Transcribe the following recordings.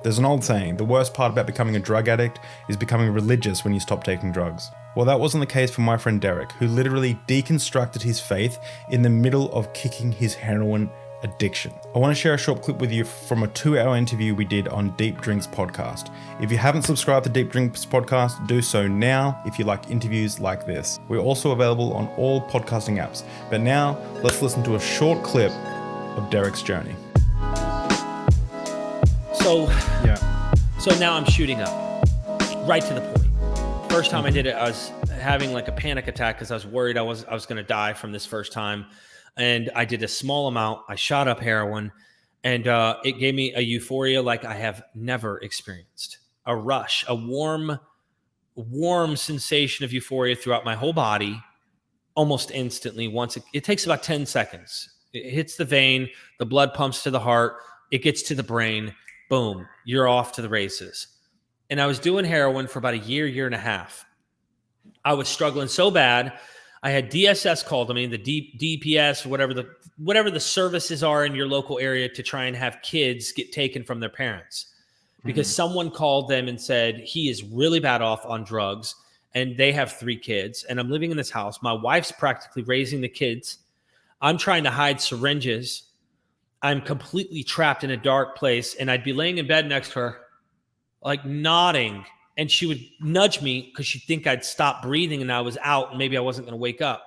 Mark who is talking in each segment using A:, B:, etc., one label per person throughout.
A: There's an old saying, the worst part about becoming a drug addict is becoming religious when you stop taking drugs. Well, that wasn't the case for my friend Derek, who literally deconstructed his faith in the middle of kicking his heroin addiction. I want to share a short clip with you from a 2-hour interview we did on Deep Drinks Podcast. If you haven't subscribed to Deep Drinks Podcast, do so now if you like interviews like this. We're also available on all podcasting apps. But now, let's listen to a short clip of Derek's journey.
B: So now I'm shooting up, right to the point. First time I did it, I was having like a panic attack because I was worried I was going to die from this first time. And I did a small amount. I shot up heroin, and it gave me a euphoria like I have never experienced. A rush, a warm sensation of euphoria throughout my whole body, almost instantly. Once it takes about 10 seconds. It hits the vein, the blood pumps to the heart, it gets to the brain. Boom, you're off to the races. And I was doing heroin for about a year and a half. I was struggling so bad. I had DSS called to me, the DPS, whatever the services are in your local area to try and have kids get taken from their parents. Because someone called them and said, he is really bad off on drugs, and they have 3 kids, and I'm living in this house. My wife's practically raising the kids. I'm trying to hide syringes. I'm completely trapped in a dark place, and I'd be laying in bed next to her, like nodding, and she would nudge me because she'd think I'd stop breathing and I was out and maybe I wasn't going to wake up.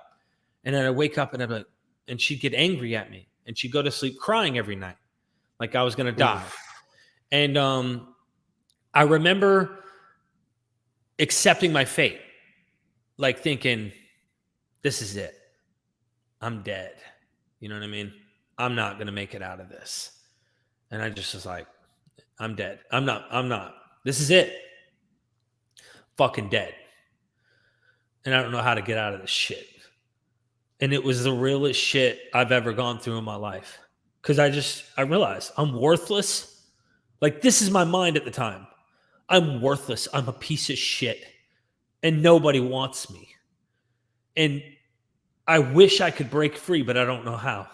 B: And then I'd wake up and I'd be like, and she'd get angry at me, and she'd go to sleep crying every night, like I was going to die. And I remember accepting my fate, like thinking, this is it. I'm dead. You know what I mean? I'm not going to make it out of this. And I just was like, I'm dead. I'm not. This is it. Fucking dead. And I don't know how to get out of this shit. And it was the realest shit I've ever gone through in my life. Because I realized I'm worthless. Like, this is my mind at the time. I'm worthless. I'm a piece of shit. And nobody wants me. And I wish I could break free, but I don't know how.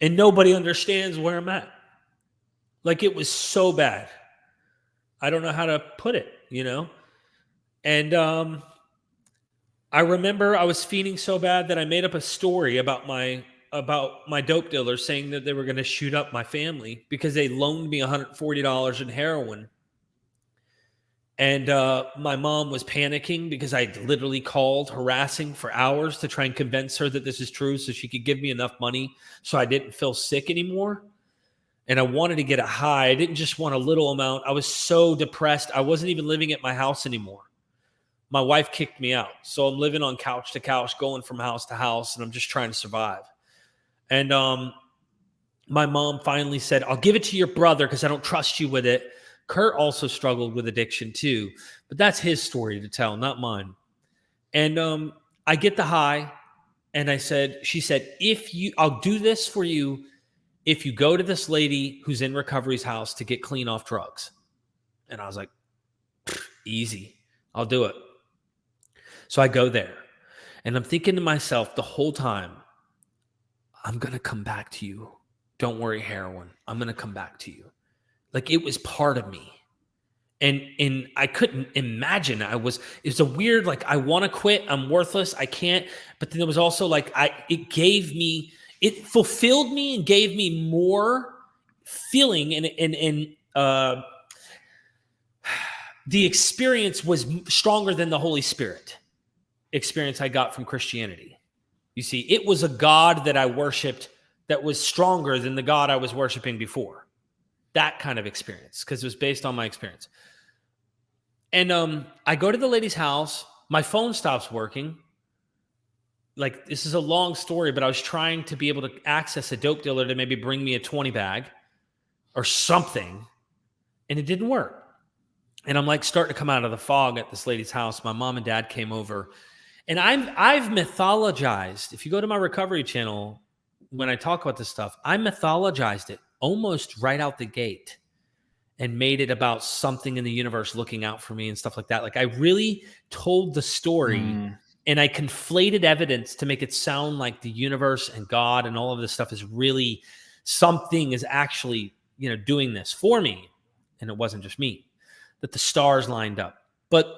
B: And nobody understands where I'm at. Like, it was so bad. I don't know how to put it, you know? And I remember I was fiending so bad that I made up a story about my dope dealers saying that they were going to shoot up my family because they loaned me $140 in heroin. And my mom was panicking because I literally called harassing for hours to try and convince her that this is true so she could give me enough money so I didn't feel sick anymore. And I wanted to get a high. I didn't just want a little amount. I was so depressed. I wasn't even living at my house anymore. My wife kicked me out. So I'm living on couch to couch, going from house to house, and I'm just trying to survive. And my mom finally said, I'll give it to your brother because I don't trust you with it. Kurt also struggled with addiction too, but that's his story to tell, not mine. And I get the high, and she said, I'll do this for you if you go to this lady who's in recovery's house to get clean off drugs. And I was like, easy, I'll do it. So I go there, and I'm thinking to myself the whole time, I'm going to come back to you. Don't worry, heroin. I'm going to come back to you. Like, it was part of me. And I couldn't imagine. It's a weird, like, I want to quit. I'm worthless. I can't. But then there was also like, it fulfilled me and gave me more feeling. And the experience was stronger than the Holy Spirit experience I got from Christianity. You see, it was a God that I worshiped that was stronger than the God I was worshiping before. That kind of experience, because it was based on my experience. And I go to the lady's house. My phone stops working. Like, this is a long story, but I was trying to be able to access a dope dealer to maybe bring me a 20 bag or something, and it didn't work. And I'm like starting to come out of the fog at this lady's house. My mom and dad came over, and I've mythologized. If you go to my recovery channel, when I talk about this stuff, I mythologized it almost right out the gate and made it about something in the universe looking out for me and stuff like that. Like, I really told the story and I conflated evidence to make it sound like the universe and God and all of this stuff is really something is actually, doing this for me. and it wasn't just me, that the stars lined up. But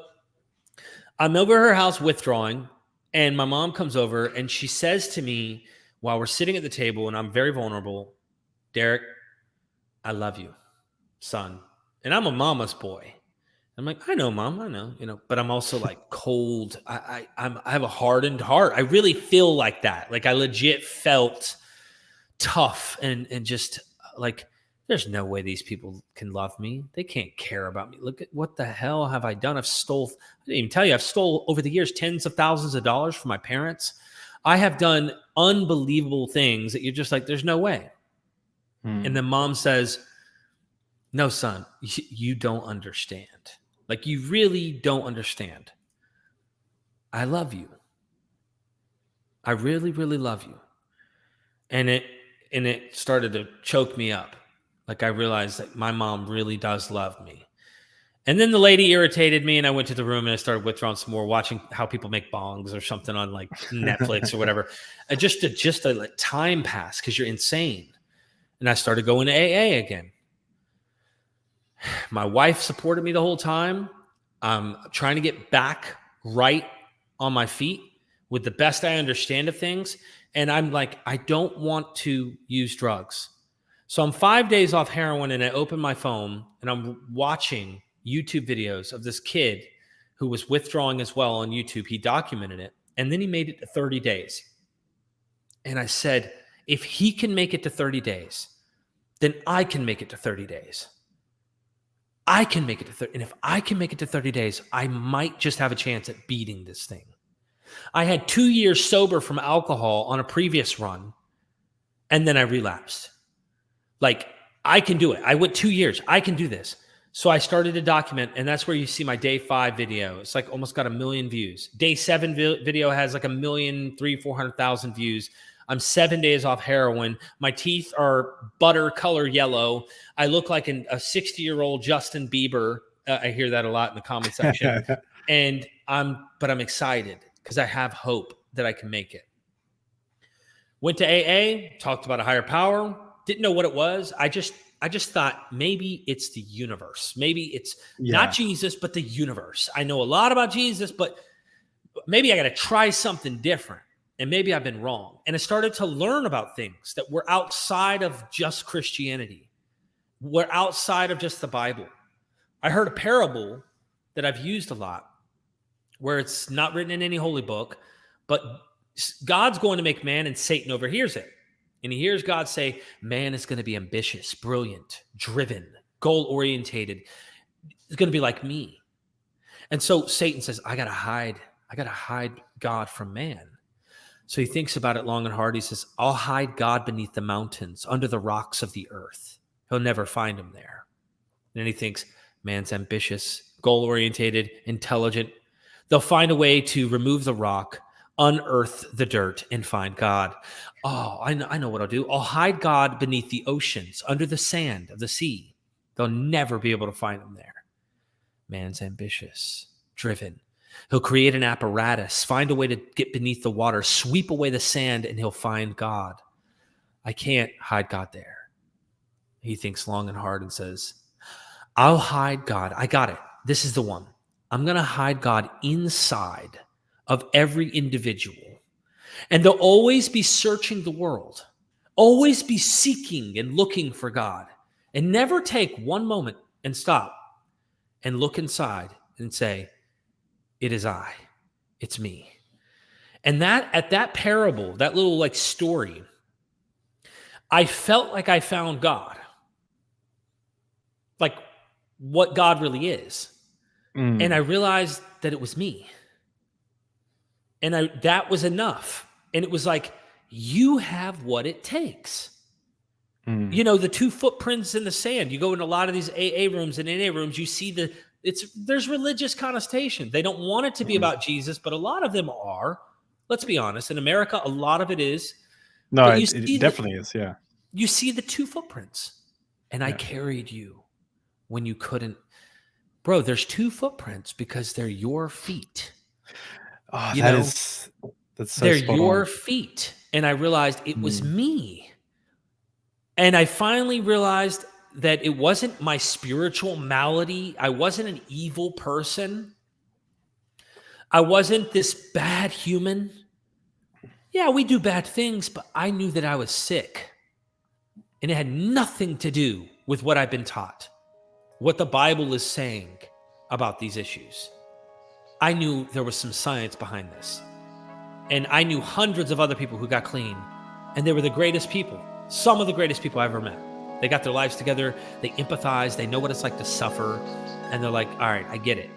B: I'm over her house withdrawing, and my mom comes over and she says to me while we're sitting at the table and I'm very vulnerable, Derek, I love you, son. And I'm a mama's boy. I'm like, I know, Mom, I know, but I'm also like cold. I have a hardened heart. I really feel like that. Like I legit felt tough and just like, there's no way these people can love me. They can't care about me. Look at what the hell have I done? I didn't even tell you, I've stole over the years tens of thousands of dollars from my parents. I have done unbelievable things that you're just like, there's no way. And then Mom says, no, son, you don't understand. Like, you really don't understand. I love you. I really, really love you. And it started to choke me up. Like, I realized that my mom really does love me. And then the lady irritated me, and I went to the room and I started withdrawing some more, watching how people make bongs or something on like Netflix or whatever. Just to let time pass because you're insane. And I started going to AA again. My wife supported me the whole time. I'm trying to get back right on my feet with the best I understand of things. And I'm like, I don't want to use drugs. So I'm 5 days off heroin, and I open my phone and I'm watching YouTube videos of this kid who was withdrawing as well on YouTube. He documented it, and then he made it to 30 days. And I said, if he can make it to 30 days, then I can make it to 30 days. I can make it to 30. And if I can make it to 30 days, I might just have a chance at beating this thing. I had 2 years sober from alcohol on a previous run, and then I relapsed. Like, I can do it. I went 2 years. I can do this. So I started to document, and that's where you see my day 5 video. It's like almost got 1 million views. Day 7 video has like 1,300,000-400,000 views. I'm 7 days off heroin. My teeth are butter color yellow. I look like a 60-year-old Justin Bieber. I hear that a lot in the comment section. But I'm excited because I have hope that I can make it. Went to AA, talked about a higher power. Didn't know what it was. I just thought maybe it's the universe. Maybe it's not Jesus, but the universe. I know a lot about Jesus, but maybe I got to try something different. And maybe I've been wrong. And I started to learn about things that were outside of just Christianity, were outside of just the Bible. I heard a parable that I've used a lot where it's not written in any holy book, but God's going to make man and Satan overhears it. And he hears God say, man is going to be ambitious, brilliant, driven, goal-orientated. It's going to be like me. And so Satan says, I got to hide God from man. So he thinks about it long and hard. He says, I'll hide God beneath the mountains, under the rocks of the earth. He'll never find him there. And then he thinks, man's ambitious, goal-orientated, intelligent. They'll find a way to remove the rock, unearth the dirt, and find God. Oh, I know what I'll do. I'll hide God beneath the oceans, under the sand of the sea. They'll never be able to find him there. Man's ambitious, driven. He'll create an apparatus, find a way to get beneath the water, sweep away the sand, and he'll find God. I can't hide God there. He thinks long and hard and says, I'll hide God. I got it. This is the one. I'm going to hide God inside of every individual. And they'll always be searching the world, always be seeking and looking for God, and never take one moment and stop and look inside and say, it is I, it's me. And at that parable, that little like story, I felt like I found God, like what God really is. And I realized that it was me. And that was enough. And it was like, you have what it takes. You know, the 2 footprints in the sand. You go in a lot of these AA rooms and NA rooms, you see there's religious connotation. They don't want it to be about Jesus, but a lot of them are. Let's be honest. In America, a lot of it is.
A: No, it definitely is, yeah.
B: You see the 2 footprints. And I carried you when you couldn't. Bro, there's 2 footprints because they're your feet.
A: Oh, that's so
B: they're
A: spot
B: your
A: on.
B: feet. And I realized it was me. And I finally realized that it wasn't my spiritual malady. I wasn't an evil person. I wasn't this bad human. Yeah, we do bad things, but I knew that I was sick. And it had nothing to do with what I've been taught, what the Bible is saying about these issues. I knew there was some science behind this. And I knew hundreds of other people who got clean, and they were the greatest people, some of the greatest people I ever met. They got their lives together, they empathize, they know what it's like to suffer, and they're like, all right, I get it.